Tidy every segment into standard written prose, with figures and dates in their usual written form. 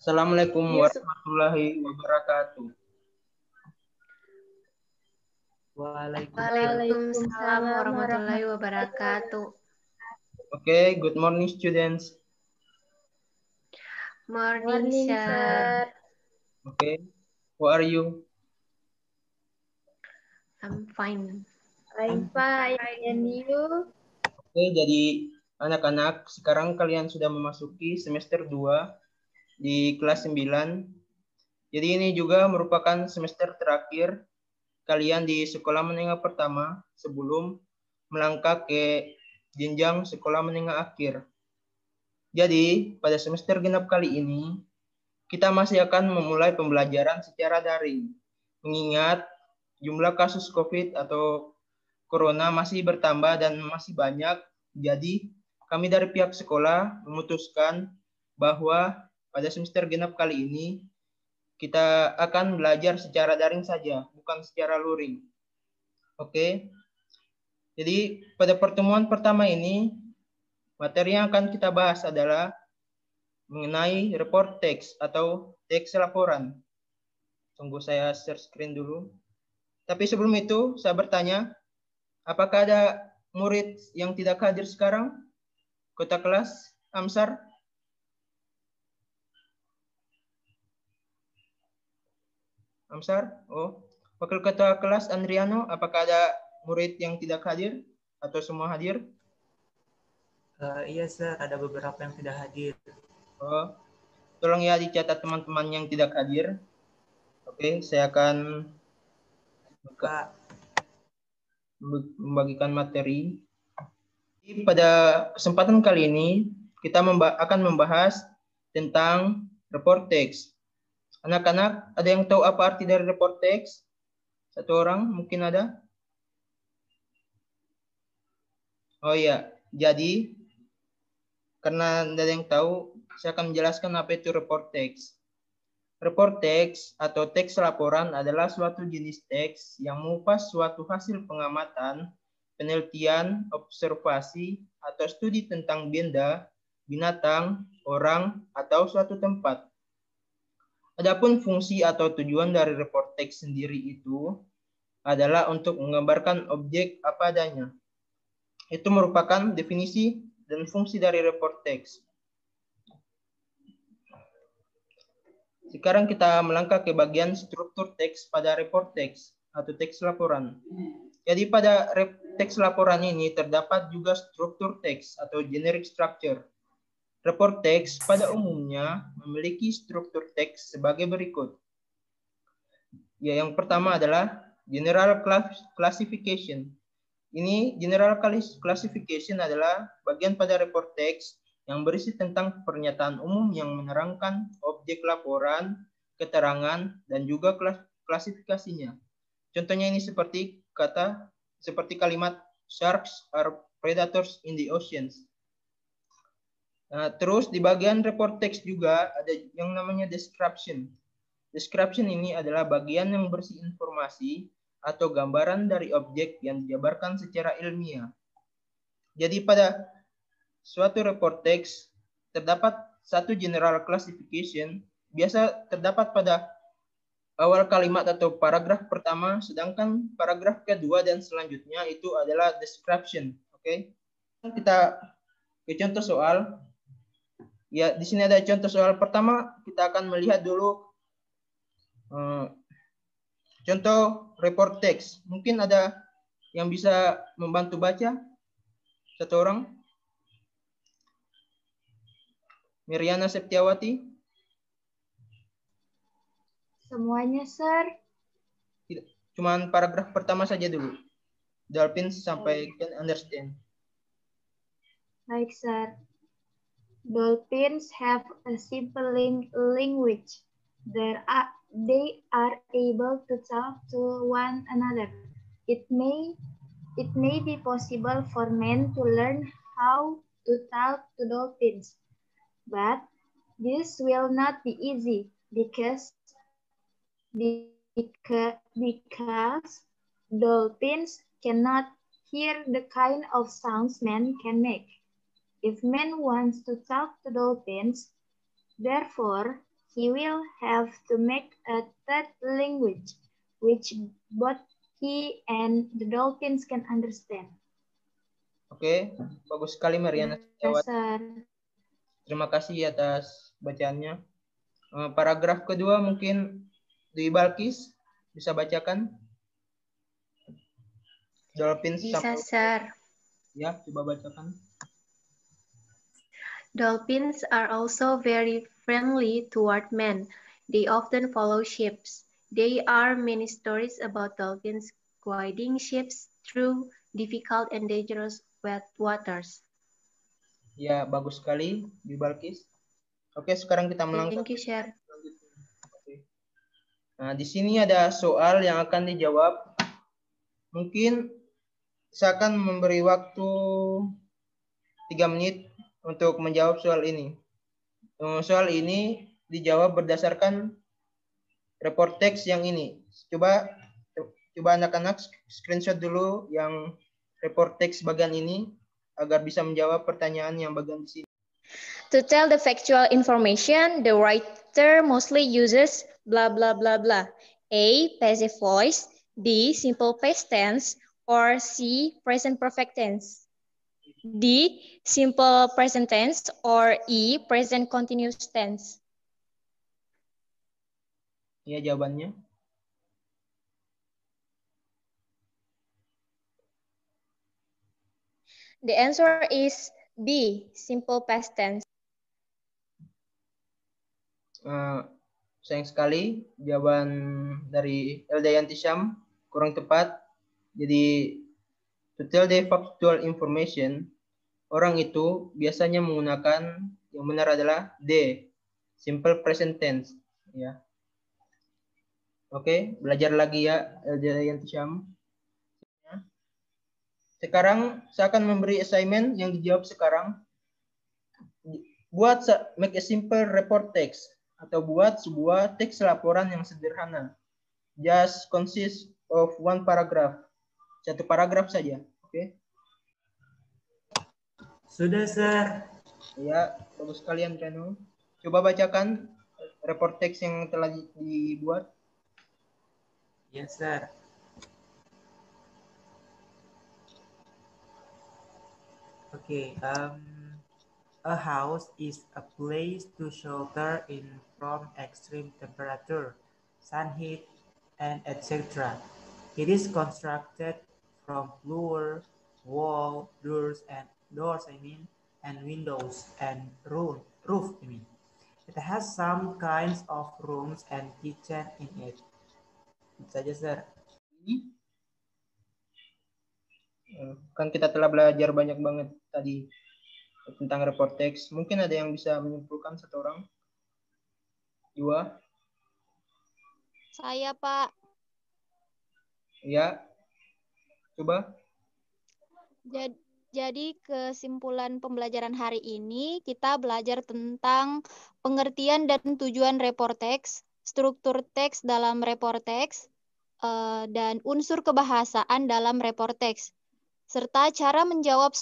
Assalamualaikum Yes. warahmatullahi wabarakatuh. Waalaikumsalam warahmatullahi wabarakatuh. Okay, good morning students. Morning, sir. Okay, who are you? I'm fine. I'm fine, and you? Oke, jadi anak-anak, sekarang kalian sudah memasuki semester 2 di kelas 9. Jadi ini juga merupakan semester terakhir kalian di sekolah menengah pertama sebelum melangkah ke jenjang sekolah menengah akhir. Jadi, pada semester genap kali ini, kita masih akan memulai pembelajaran secara daring. Mengingat jumlah kasus COVID atau Corona masih bertambah dan masih banyak, jadi kami dari pihak sekolah memutuskan bahwa pada semester genap kali ini kita akan belajar secara daring saja, bukan secara luring. Oke. Jadi pada pertemuan pertama ini, materi yang akan kita bahas adalah mengenai report text atau teks laporan. Tunggu saya share screen dulu. Tapi sebelum itu, saya bertanya, apakah ada murid yang tidak hadir sekarang? Kota kelas, Amsar? Amsar? Oh, Wakil Ketua Kelas Andriano, apakah ada murid yang tidak hadir? Atau semua hadir? Iya, Sir. Ada beberapa yang tidak hadir. Oh, tolong ya dicatat teman-teman yang tidak hadir. Oke, saya akan membagikan materi. Pada kesempatan kali ini, kita akan membahas tentang report text. Anak-anak, ada yang tahu apa arti dari report text? Satu orang mungkin ada? Oh iya, jadi karena tidak ada yang tahu, saya akan menjelaskan apa itu report text. Report text atau teks laporan adalah suatu jenis teks yang mengupas suatu hasil pengamatan, penelitian, observasi, atau studi tentang benda, binatang, orang, atau suatu tempat. Adapun fungsi atau tujuan dari report text sendiri itu adalah untuk menggambarkan objek apa adanya. Itu merupakan definisi dan fungsi dari report text. Sekarang kita melangkah ke bagian struktur teks pada report teks atau teks laporan. Jadi pada teks laporan ini terdapat juga struktur teks atau generic structure. Report teks pada umumnya memiliki struktur teks sebagai berikut. Ya, yang pertama adalah general classification. Ini general classification adalah bagian pada report teks yang berisi tentang pernyataan umum yang menerangkan objek laporan, keterangan, dan juga klasifikasinya. Contohnya ini seperti kalimat sharks are predators in the oceans. Nah, terus di bagian report text juga ada yang namanya description. Description ini adalah bagian yang berisi informasi atau gambaran dari objek yang dijabarkan secara ilmiah. Jadi pada suatu report text terdapat satu general classification, biasa terdapat pada awal kalimat atau paragraf pertama, sedangkan paragraf kedua dan selanjutnya itu adalah description. Oke. Kita ke contoh soal. Ya, di sini ada contoh soal pertama, kita akan melihat dulu contoh report text. Mungkin ada yang bisa membantu baca? Satu orang? Miriana Septiawati? Semuanya, Sir. Cuman paragraf pertama saja dulu. Dolphins sampai can understand. Baik, Sir. Dolphins have a simple language. They are able to talk to one another. It may be possible for men to learn how to talk to dolphins, but this will not be easy because dolphins cannot hear the kind of sounds men can make. If men wants to talk to dolphins, therefore, he will have to make a third language, which both he and the dolphins can understand. Oke, bagus sekali Mariana Setiawati. Sir. Terima kasih atas bacaannya. Paragraf kedua mungkin Dwi Balkis bisa bacakan. Dolphins Bisa, Sir. Ya, coba bacakan. Dolphins are also very friendly toward men. They often follow ships. There are many stories about dolphins guiding ships through difficult and dangerous wet waters. Ya, bagus sekali, Dwi Balkis. Oke, sekarang kita melangkah. Thank you, Sir. Nah, di sini ada soal yang akan dijawab. Mungkin saya akan memberi waktu 3 menit untuk menjawab soal ini. Soal ini dijawab berdasarkan report teks yang ini. Coba anak-anak screenshot dulu yang report teks bagian ini agar bisa menjawab pertanyaan yang bagian di sini. To tell the factual information, the writer mostly uses blah blah blah blah. A. Passive voice. B. Simple past tense. Or C. Present perfect tense. D. Simple present tense. Or E. Present continuous tense. Ya, jawabannya. The answer is B. Simple past tense. Sayang sekali jawaban dari Elda Yantisham kurang tepat. Jadi to tell the factual information, orang itu biasanya menggunakan yang benar adalah D, simple present tense. Ya. Oke, belajar lagi ya Elda Yantisham. Sekarang saya akan memberi assignment yang dijawab sekarang. Make a simple report text. Atau buat sebuah teks laporan yang sederhana. Just consist of one paragraph. 1 paragraf saja. Oke. Sudah, Sir. Ya, bagus sekalian Reno. Coba bacakan report teks yang telah dibuat. Yes, Sir. Okay. A house is a place to shelter in from extreme temperature, sun heat, and etc. It is constructed from floor, wall, doors, and windows and roof. It has some kinds of rooms and kitchen in it. Itu saja, Sir. Kan kita telah belajar banyak banget tadi tentang report text. Mungkin ada yang bisa menyimpulkan 1 orang? 2? Saya, Pak. Ya. Coba. Jadi kesimpulan pembelajaran hari ini kita belajar tentang pengertian dan tujuan report text, struktur teks dalam report text, dan unsur kebahasaan dalam report text, serta cara menjawab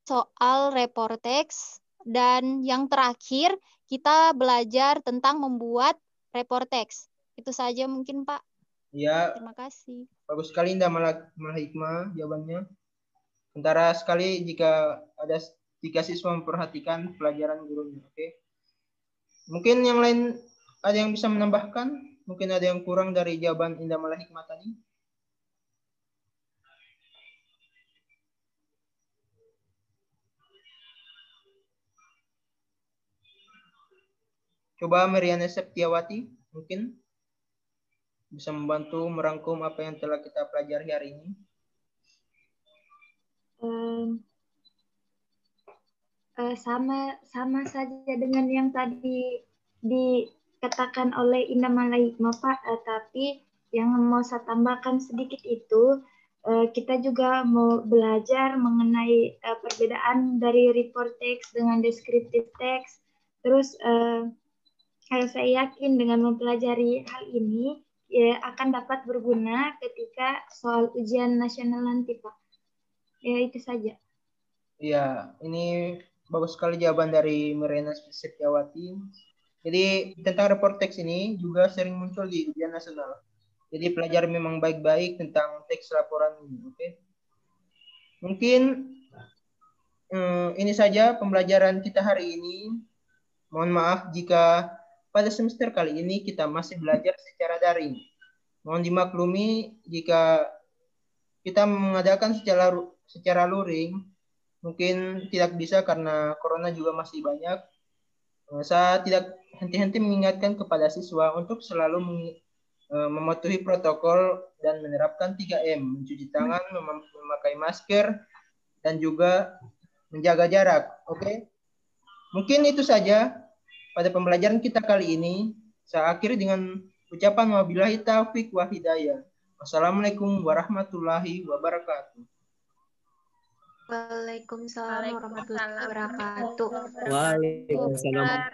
soal report text, dan yang terakhir kita belajar tentang membuat report text. Itu saja mungkin, Pak. Ya. Terima kasih. Bagus sekali Indah Malahikmah jawabannya. Sementara sekali jika siswa memperhatikan pelajaran gurunya. Oke. Mungkin yang lain ada yang bisa menambahkan? Mungkin ada yang kurang dari jawaban Indah Malahikmah tadi? Coba Mariana Septiawati mungkin bisa membantu merangkum apa yang telah kita pelajari hari ini. Sama saja dengan yang tadi dikatakan oleh Indah Malahikmah, Pak. Tapi yang mau saya tambahkan sedikit itu, kita juga mau belajar mengenai perbedaan dari report text dengan descriptive text. Terus saya yakin dengan mempelajari hal ini ya akan dapat berguna ketika soal ujian nasional nanti, Pak. Ya, itu saja. Iya, ini bagus sekali jawaban dari Mariana Septiawati. Jadi tentang report teks ini juga sering muncul di ujian nasional. Jadi pelajar memang baik-baik tentang teks laporan ini. Oke. Mungkin ini saja pembelajaran kita hari ini. Mohon maaf jika pada semester kali ini kita masih belajar secara daring. Mohon dimaklumi jika kita mengadakan secara luring, mungkin tidak bisa karena corona juga masih banyak. Saya tidak henti-henti mengingatkan kepada siswa untuk selalu mematuhi protokol dan menerapkan 3M, mencuci tangan, memakai masker, dan juga menjaga jarak. Oke? Mungkin itu saja pada pembelajaran kita kali ini. Saya akhiri dengan ucapan wabillahi taufiq wa hidayah. Wassalamualaikum warahmatullahi wabarakatuh. Waalaikumsalam warahmatullahi wabarakatuh. Waalaikumsalam.